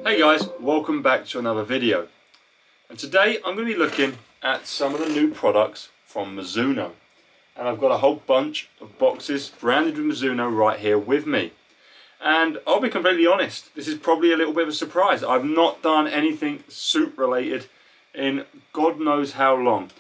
Hey guys, welcome back to another video. And today I'm going to be looking at some of the new products from Mizuno. And I've got a whole bunch of boxes branded with Mizuno right here with me. And I'll be completely honest, this is probably a little bit of a surprise. I've not done anything suit related in God knows how long.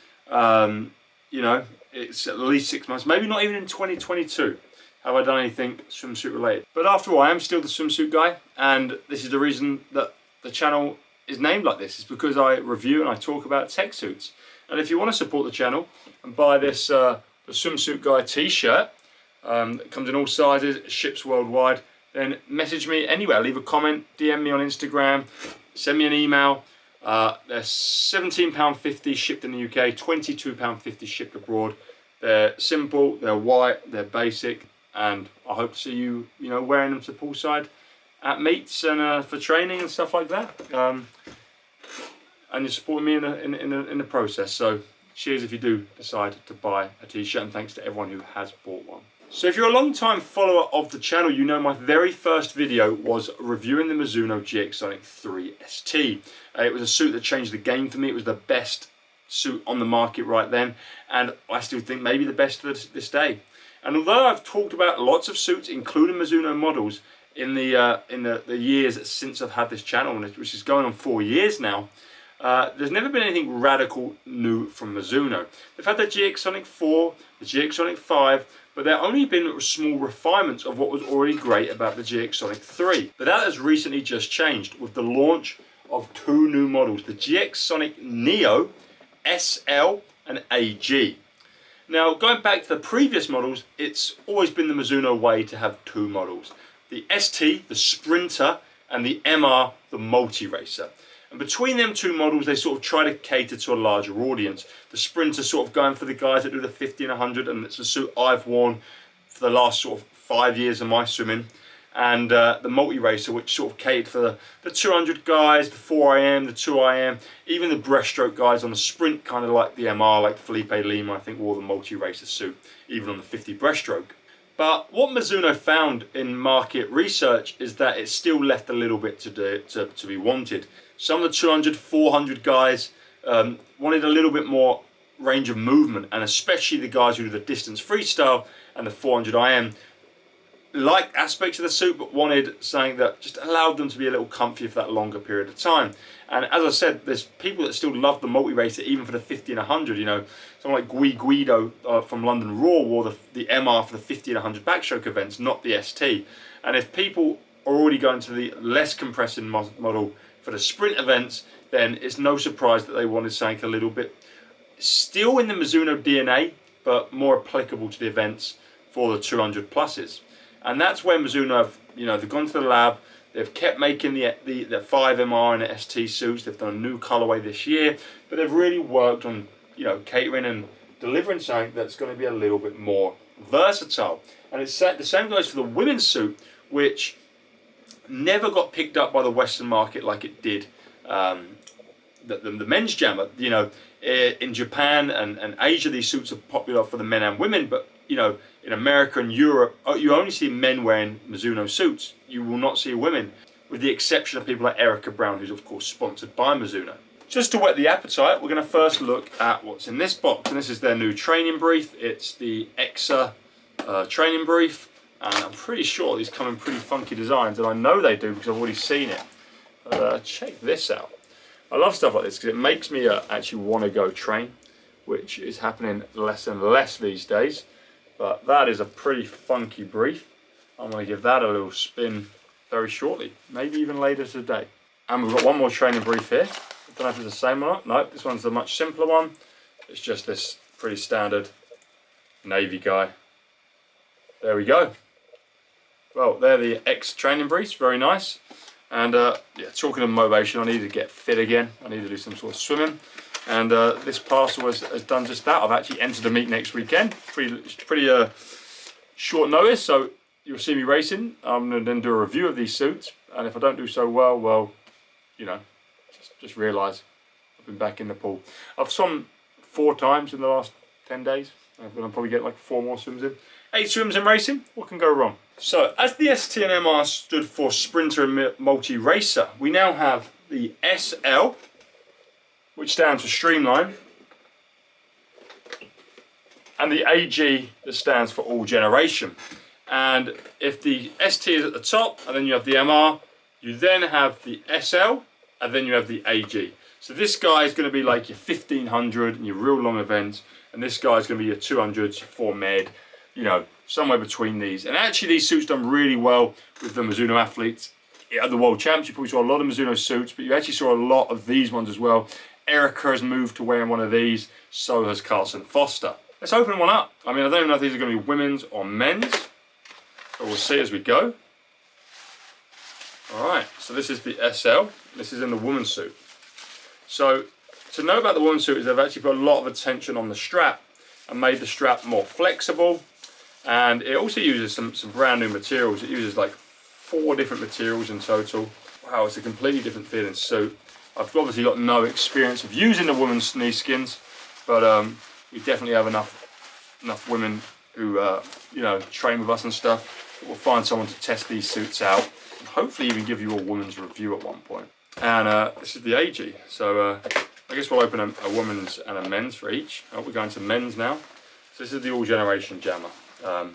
You know, it's at least 6 months, maybe not even in 2022. Have I done anything swimsuit related? But after all, I am still the swimsuit guy, and this is the reason that the channel is named like this. It's because I review and I talk about tech suits. And if you want to support the channel and buy this the Swimsuit Guy t-shirt, that comes in all sizes, ships worldwide, then message me anywhere. Leave a comment, DM me on Instagram, send me an email. They're £17.50 shipped in the UK, £22.50 shipped abroad. They're simple, they're white, they're basic. And I hope to see you, wearing them to poolside at meets and for training and stuff like that. And you're supporting me in the process. So cheers if you do decide to buy a t-shirt, and thanks to everyone who has bought one. So if you're a long time follower of the channel, you know my very first video was reviewing the Mizuno GX Sonic 3 ST. It was a suit that changed the game for me. It was the best suit on the market right then, and I still think maybe the best to this day. And although I've talked about lots of suits, including Mizuno models, in the years since I've had this channel, which is going on 4 years now, there's never been anything radical new from Mizuno. They've had the GX Sonic 4, the GX Sonic 5, but there have only been small refinements of what was already great about the GX Sonic 3. But that has recently just changed with the launch of 2 new models, the GX Sonic Neo, SL and AG. Now, going back to the previous models, it's always been the Mizuno way to have 2 models. The ST, the Sprinter, and the MR, the Multi-Racer. And between them 2 models, they sort of try to cater to a larger audience. The Sprinter sort of going for the guys that do the 50 and 100, and it's a suit I've worn for the last sort of 5 years of my swimming. And the Multi-Racer, which sort of catered for the 200 guys, the 4IM, the 2IM, even the breaststroke guys on the sprint, kind of like the MR, like Felipe Lima, I think, wore the Multi-Racer suit, even on the 50 breaststroke. But what Mizuno found in market research is that it still left a little bit to be wanted. Some of the 200, 400 guys wanted a little bit more range of movement, and especially the guys who do the distance freestyle and the 400 IM liked aspects of the suit, but wanted something that just allowed them to be a little comfier for that longer period of time. And as I said, there's people that still love the Multi-Racer even for the 50 and 100. Someone like Guido from London Raw wore the MR for the 50 and 100 backstroke events, not the ST. And if people are already going to the less compressing model for the sprint events, then it's no surprise that they wanted something a little bit still in the Mizuno DNA, but more applicable to the events for the 200 pluses. And that's where Mizuno have, they've gone to the lab, they've kept making the 5MR and the ST suits, they've done a new colorway this year, but they've really worked on, catering and delivering something that's going to be a little bit more versatile. And it's the same goes for the women's suit, which never got picked up by the Western market like it did the men's jammer. In Japan and Asia, these suits are popular for the men and women, but in America and Europe, you only see men wearing Mizuno suits. You will not see women, with the exception of people like Erica Brown, who's of course sponsored by Mizuno. Just to whet the appetite, we're going to first look at what's in this box, and this is their new training brief. It's the EXA training brief, and I'm pretty sure these come in pretty funky designs, and I know they do because I've already seen it. But check this out. I love stuff like this because it makes me actually want to go train, which is happening less and less these days. But that is a pretty funky brief. I'm going to give that a little spin very shortly, maybe even later today. And we've got one more training brief here. I don't know if it's the same or not. No, this one's a much simpler one. It's just this pretty standard navy guy. There we go. Well, they're the X training briefs, very nice. And yeah, talking of motivation, I need to get fit again. I need to do some sort of swimming. And this parcel has done just that. I've actually entered a meet next weekend. Pretty short notice, so you'll see me racing. I'm going to then do a review of these suits. And if I don't do so well, just realise I've been back in the pool. I've swum 4 times in the last 10 days. I'm going to probably get like 4 more swims in. 8 swims in racing, what can go wrong? So, as the ST and MR stood for Sprinter and Multi-Racer, we now have the SL, which stands for Streamline, and the AG, that stands for All Generation. And if the ST is at the top, and then you have the MR, you then have the SL, and then you have the AG. So this guy is going to be like your 1500 and your real long events, and this guy is going to be your 200s for med, you know, somewhere between these. And actually these suits done really well with the Mizuno athletes at the World Champs. You probably saw a lot of Mizuno suits, but you actually saw a lot of these ones as well. Erica has moved to wearing one of these, so has Carson Foster. Let's open one up. I mean, I don't even know if these are going to be women's or men's, but we'll see as we go. Alright, so this is the SL. This is in the woman's suit. So, to know about the woman's suit is they've actually put a lot of attention on the strap and made the strap more flexible. And it also uses some brand new materials. It uses like 4 different materials in total. Wow, it's a completely different feeling suit. I've obviously got no experience of using the women's knee skins, but we definitely have enough women who you know, train with us and stuff. We'll find someone to test these suits out and hopefully even give you a woman's review at one point. And this is the AG. So I guess we'll open a woman's and a men's for each. We're going to men's now. So this is the All Generation Jammer. So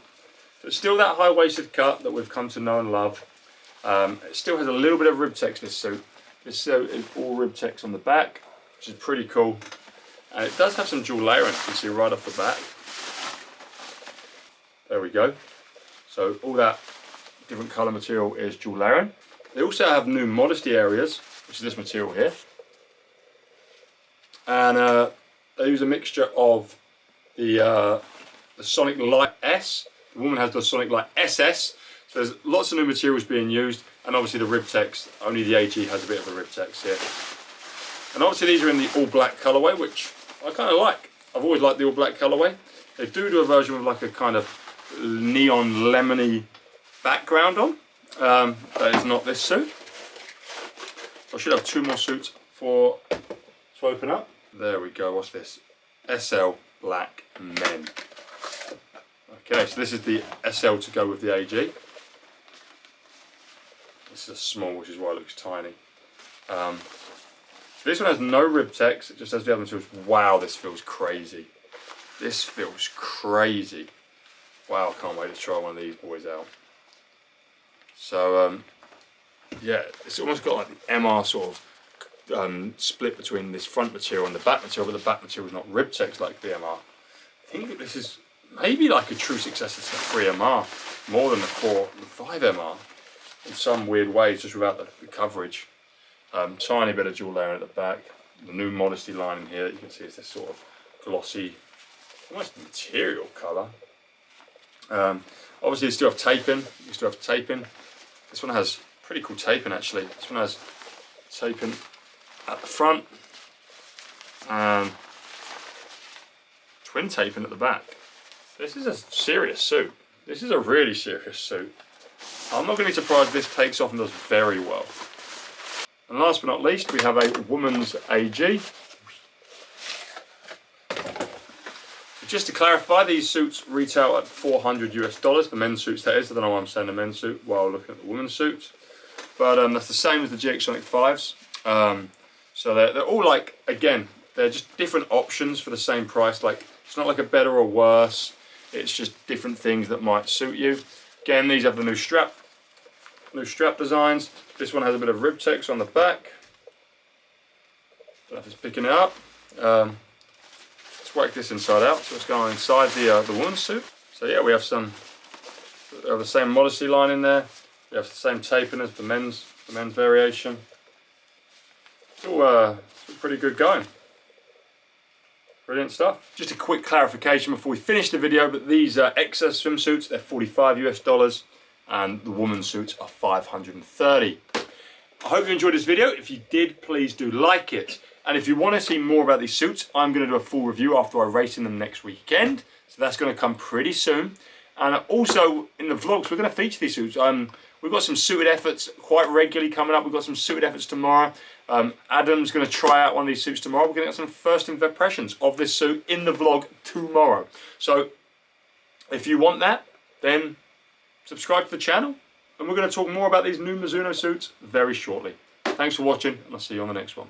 it's still that high-waisted cut that we've come to know and love. It still has a little bit of Ribtex, this suit. This suit is all Ribtex on the back, which is pretty cool. And it does have some dual layering, you can see right off the back. There we go. So all that different colour material is dual layering. They also have new modesty areas, which is this material here. And they use a mixture of the Sonic Light S. The woman has the Sonic Light SS. So there's lots of new materials being used, and obviously the Ribtex. Only the AG has a bit of the Ribtex here. And obviously these are in the all black colourway, which I kind of like. I've always liked the all black colourway. They do a version with like a kind of neon lemony background on. That is not this suit. I should have 2 more suits to open up. There we go. What's this? SL Black Men. Okay, so this is the SL to go with the AG. This is a small, which is why it looks tiny. So this one has no Ribtex, it just has the other materials. Wow, this feels crazy. This feels crazy. Wow, I can't wait to try one of these boys out. So, yeah, it's almost got like the MR sort of split between this front material and the back material, but the back material is not Ribtex like the MR. I think this is maybe like a true successor to the 3MR, more than the 5MR in some weird ways, just without the coverage. Tiny bit of dual layering at the back. The new modesty line in here that you can see is this sort of glossy, almost material colour. Obviously you still have taping. This one has pretty cool taping actually. This one has taping at the front and twin taping at the back. This is a serious suit. This is a really serious suit. I'm not going to be surprised if this takes off and does very well. And last but not least, we have a woman's AG. So just to clarify, these suits retail at $400 US, the men's suits that is. I don't know why I'm saying the men's suit while looking at the women's suits. But that's the same as the GX Sonic 5s. So they're all like, again, they're just different options for the same price. Like, it's not like a better or worse. It's just different things that might suit you. Again, these have the new strap designs. This one has a bit of Ribtex on the back. Don't know if it's picking it up. Let's work this inside out. So it's going inside the woman's suit. So yeah, we have the same modesty line in there. We have the same taping as the men's variation. It's all pretty good going. Brilliant stuff. Just a quick clarification before we finish the video, but these XS swimsuits, they're $45 US, and the women's suits are $530. I hope you enjoyed this video. If you did, please do like it. And if you want to see more about these suits, I'm going to do a full review after I race in them next weekend. So that's going to come pretty soon. And also in the vlogs, we're going to feature these suits. We've got some suited efforts quite regularly coming up. We've got some suited efforts tomorrow. Adam's going to try out one of these suits tomorrow. We're going to get some first impressions of this suit in the vlog tomorrow. So if you want that, then subscribe to the channel, and we're going to talk more about these new Mizuno suits very shortly. Thanks for watching, and I'll see you on the next one.